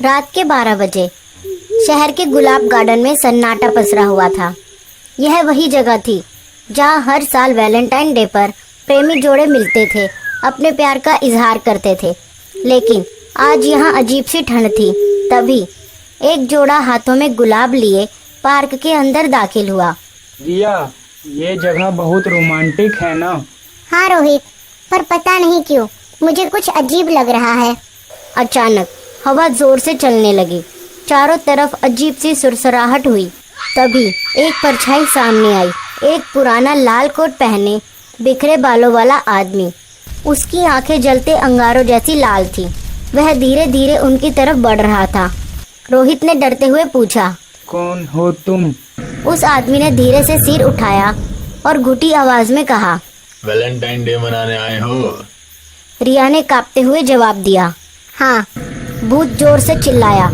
रात के 12 बजे शहर के गुलाब गार्डन में सन्नाटा पसरा हुआ था। यह वही जगह थी जहां हर साल वैलेंटाइन डे पर प्रेमी जोड़े मिलते थे, अपने प्यार का इजहार करते थे। लेकिन आज यहाँ अजीब सी ठंड थी। तभी एक जोड़ा हाथों में गुलाब लिए पार्क के अंदर दाखिल हुआ। रिया, ये जगह बहुत रोमांटिक है ना? हाँ रोहित, पर पता नहीं क्यों मुझे कुछ अजीब लग रहा है। अचानक हवा जोर से चलने लगी। चारों तरफ अजीब सी सुरसराहट हुई। तभी एक परछाई सामने आई। एक पुराना लाल कोट पहने बिखरे बालों वाला आदमी। उसकी आंखें जलते अंगारों जैसी लाल थी। वह धीरे धीरे उनकी तरफ बढ़ रहा था। रोहित ने डरते हुए पूछा, कौन हो तुम? उस आदमी ने धीरे से सिर उठाया और घुटी आवाज में कहा, वैलेंटाइन डे मनाने आए हो? रिया ने कांपते हुए जवाब दिया, हाँ। भूत जोर से चिल्लाया,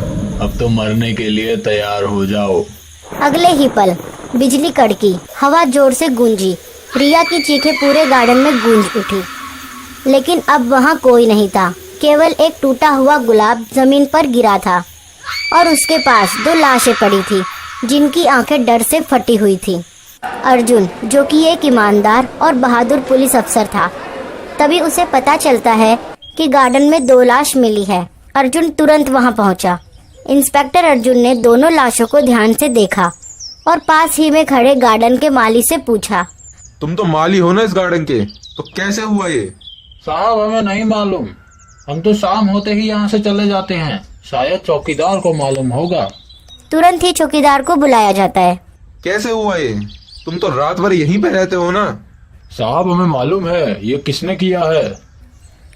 अब तो मरने के लिए तैयार हो जाओ। अगले ही पल बिजली कड़की, हवा जोर से गूंजी। रिया की चीखें पूरे गार्डन में गूंज उठी। लेकिन अब वहाँ कोई नहीं था। केवल एक टूटा हुआ गुलाब जमीन पर गिरा था और उसके पास 2 लाशें पड़ी थी जिनकी आंखें डर से फटी हुई थी। अर्जुन, जो कि एक ईमानदार और बहादुर पुलिस अफसर था, तभी उसे पता चलता है कि गार्डन में 2 लाश मिली है। अर्जुन तुरंत वहां पहुंचा। इंस्पेक्टर अर्जुन ने दोनों लाशों को ध्यान से देखा और पास ही में खड़े गार्डन के माली से पूछा, तुम तो माली हो ना इस गार्डन के, तो कैसे हुआ ये? साहब, हमें नहीं मालूम। हम तो शाम होते ही यहाँ से चले जाते हैं। शायद चौकीदार को मालूम होगा। तुरंत ही चौकीदार को बुलाया जाता है। कैसे हुआ ये? तुम तो रात भर यहीं पे रहते हो ना? साहब, हमें मालूम है ये किसने किया है।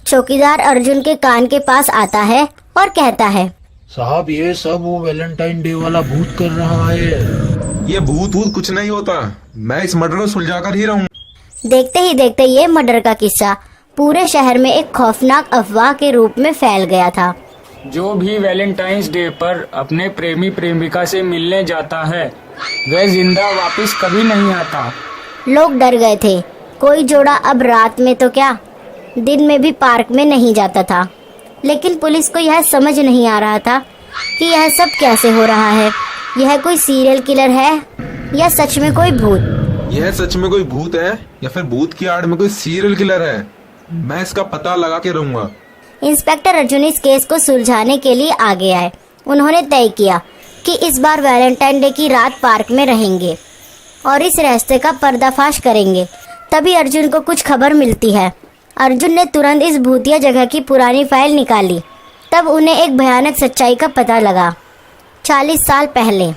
चौकीदार अर्जुन के कान के पास आता है और कहता है, साहब, ये सब वो वैलेंटाइन डे वाला भूत कर रहा है। ये भूत भूत कुछ नहीं होता। मैं इस मर्डर को सुलझाकर ही रहूं। देखते ही देखते ये मर्डर का किस्सा पूरे शहर में एक खौफनाक अफवाह के रूप में फैल गया था। जो भी वैलेंटाइंस डे पर अपने प्रेमी प्रेमिका से मिलने जाता है वह जिंदा वापस कभी नहीं आता। लोग डर गए थे। कोई जोड़ा अब रात में तो क्या, दिन में भी पार्क में नहीं जाता था। लेकिन पुलिस को यह समझ नहीं आ रहा था कि यह सब कैसे हो रहा है। यह कोई सीरियल किलर है या सच में कोई भूत? यह सच में कोई भूत है या फिर भूत की आड़ में कोई सीरियल किलर है? मैं इसका पता लगा के रहूंगा। इंस्पेक्टर अर्जुन इस केस को सुलझाने के लिए आगे आए। उन्होंने तय किया कि इस बार वैलेंटाइन डे की रात पार्क में रहेंगे और इस रास्ते का पर्दाफाश करेंगे। तभी अर्जुन को कुछ खबर मिलती है। अर्जुन ने तुरंत इस भूतिया जगह की पुरानी फाइल निकाली। तब उन्हें एक भयानक सच्चाई का पता लगा। 40 साल पहले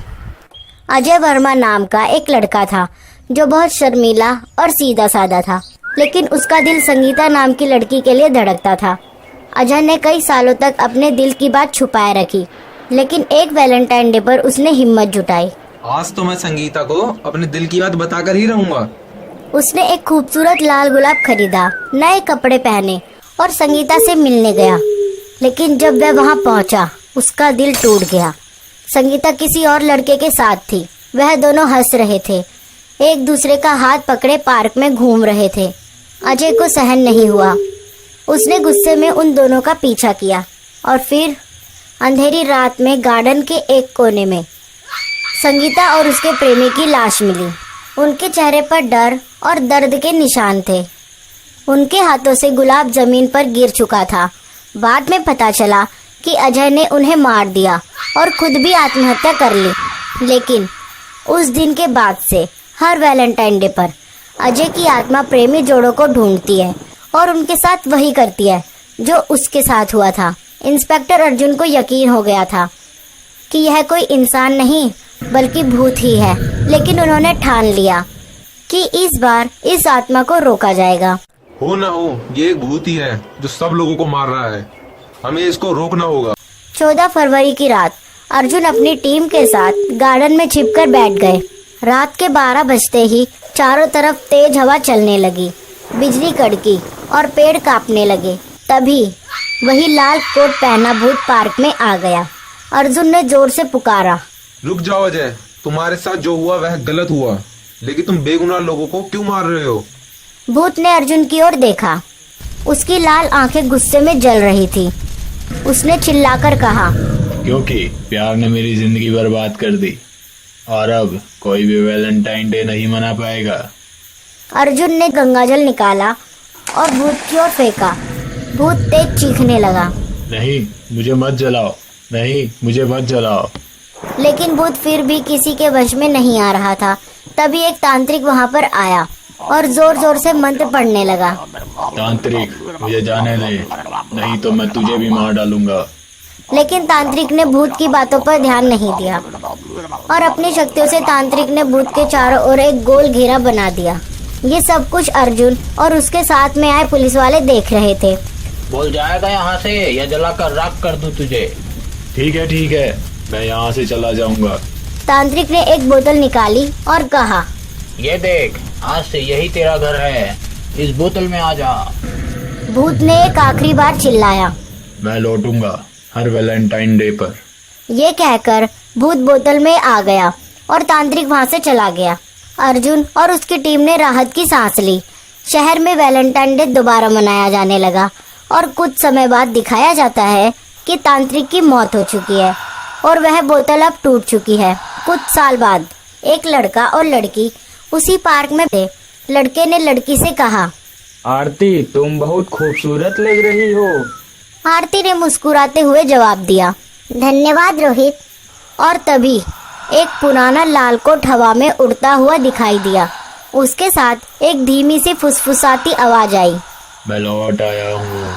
अजय वर्मा नाम का एक लड़का था जो बहुत शर्मीला और सीधा साधा था। लेकिन उसका दिल संगीता नाम की लड़की के लिए धड़कता था। अजय ने कई सालों तक अपने दिल की बात छुपाए रखी, लेकिन एक वैलेंटाइन डे पर उसने हिम्मत जुटाई। आज तो मैं संगीता को अपने दिल की बात बताकर ही रहूंगा। उसने एक खूबसूरत लाल गुलाब खरीदा, नए कपड़े पहने और संगीता से मिलने गया। लेकिन जब वह वहां पहुंचा, उसका दिल टूट गया। संगीता किसी और लड़के के साथ थी। वह दोनों हंस रहे थे, एक दूसरे का हाथ पकड़े पार्क में घूम रहे थे। अजय को सहन नहीं हुआ। उसने गुस्से में उन दोनों का पीछा किया और फिर अंधेरी रात में गार्डन के एक कोने में संगीता और उसके प्रेमी की लाश मिली। उनके चेहरे पर डर और दर्द के निशान थे। उनके हाथों से गुलाब जमीन पर गिर चुका था। बाद में पता चला कि अजय ने उन्हें मार दिया और खुद भी आत्महत्या कर ली। लेकिन उस दिन के बाद से हर वैलेंटाइन डे पर अजय की आत्मा प्रेमी जोड़ों को ढूंढती है और उनके साथ वही करती है जो उसके साथ हुआ था। इंस्पेक्टर अर्जुन को यकीन हो गया था कि यह कोई इंसान नहीं बल्कि भूत ही है। लेकिन उन्होंने ठान लिया कि इस बार इस आत्मा को रोका जाएगा। हो ना हो, ये एक भूत ही है जो सब लोगों को मार रहा है। हमें इसको रोकना होगा। 14 फरवरी की रात अर्जुन अपनी टीम के साथ गार्डन में छिपकर बैठ गए। रात के 12 बजते ही चारों तरफ तेज हवा चलने लगी, बिजली कड़की और पेड़ कांपने लगे। तभी वही लाल कोट पहना भूत पार्क में आ गया। अर्जुन ने जोर से पुकारा, रुक जाओ अजय, तुम्हारे साथ जो हुआ वह गलत हुआ, लेकिन तुम बेगुनाह लोगों को क्यों मार रहे हो? भूत ने अर्जुन की ओर देखा। उसकी लाल आंखें गुस्से में जल रही थी। उसने चिल्लाकर कहा, क्योंकि प्यार ने मेरी जिंदगी बर्बाद कर दी और अब कोई भी वैलेंटाइन डे नहीं मना पाएगा। अर्जुन ने गंगाजल निकाला और भूत की ओर फेंका। भूत तेज चीखने लगा। नहीं, मुझे मत जलाओ, नहीं, मुझे मत जलाओ। लेकिन भूत फिर भी किसी के वश में नहीं आ रहा था। तभी एक तांत्रिक वहां पर आया और जोर जोर से मंत्र पढ़ने लगा। तांत्रिक, मुझे जाने दे, नहीं तो मैं तुझे भी मार डालूंगा। लेकिन तांत्रिक ने भूत की बातों पर ध्यान नहीं दिया और अपनी शक्तियों से तांत्रिक ने भूत के चारों ओर एक गोल घेरा बना दिया। ये सब कुछ अर्जुन और उसके साथ में आए पुलिस वाले देख रहे थे। बोल जाएगा यहाँ से या जलाकर राख कर दूं तुझे? ठीक है, मैं यहाँ से चला जाऊंगा। तांत्रिक ने एक बोतल निकाली और कहा, ये देख, आज से यही तेरा घर है, इस बोतल में आ जा। भूत ने एक आखिरी बार चिल्लाया। मैं लौटूंगा हर वैलेंटाइन डे पर। ये कहकर भूत बोतल में आ गया और तांत्रिक वहां से चला गया। अर्जुन और उसकी टीम ने राहत की सांस ली। शहर में वैलेंटाइन डे दोबारा मनाया जाने लगा और कुछ समय बाद दिखाया जाता है कि तांत्रिक की मौत हो चुकी है और वह बोतल अब टूट चुकी है। कुछ साल बाद एक लड़का और लड़की उसी पार्क में थे। लड़के ने लड़की से कहा, आरती, तुम बहुत खूबसूरत लग रही हो। आरती ने मुस्कुराते हुए जवाब दिया, धन्यवाद रोहित। और तभी एक पुराना लाल कोट हवा में उड़ता हुआ दिखाई दिया। उसके साथ एक धीमी सी फुसफुसाती आवाज आई, मैं लौट आया हूँ।